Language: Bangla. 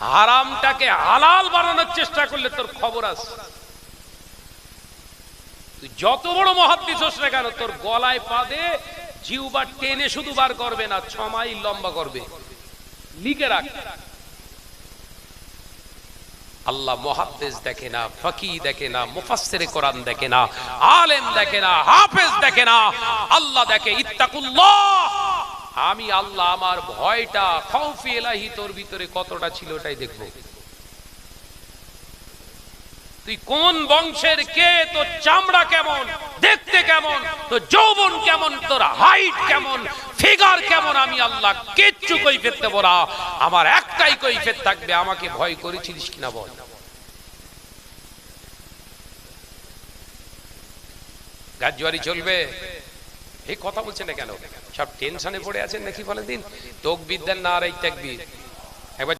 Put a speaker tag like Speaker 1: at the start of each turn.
Speaker 1: হারামটাকে হালাল বানানোর চেষ্টা করলে তোর খবর আছে। তুই যত বড় মুহাদ্দিস হোস না কেন, তোর গলায় পা দে, জিহ্বা টেনে শুধু বার করবে না, 6 মাইল লম্বা করবে। লিখে রাখ। আল্লাহ মুহাদ্দিস দেখে না, ফকিহ দেখে না, মুফাসসিরে কোরআন দেখে না, আলেম দেখে না, হাফেজ দেখে না, আল্লাহ দেখে ইত্তাকুল্লাহ। আমি আল্লাহ, আমার ভয়টা, খাউফি ইলাহি তোর ভিতরে কতটা ছিল ওটাই দেখব। তুই কোন বংশের, কে, তোর চামড়া কেমন, দেখতে কেমন, তোর যৌবন কেমন, তোর হাইট কেমন, ফিগার কেমন, আমি আল্লাহ কিচ্ছু কৈফিয়ত দেব না। আমার একটাই কৈফিয়ত থাকবে, আমাকে ভয় করেছিলিস কিনা বল। গাজওয়ারি চলবে? এই কথা বলছেন না কেন? সব টেনশনে পড়ে আছেন নাকি? বলেন দিন। তাকবীর দেন, নারে তাকবীর।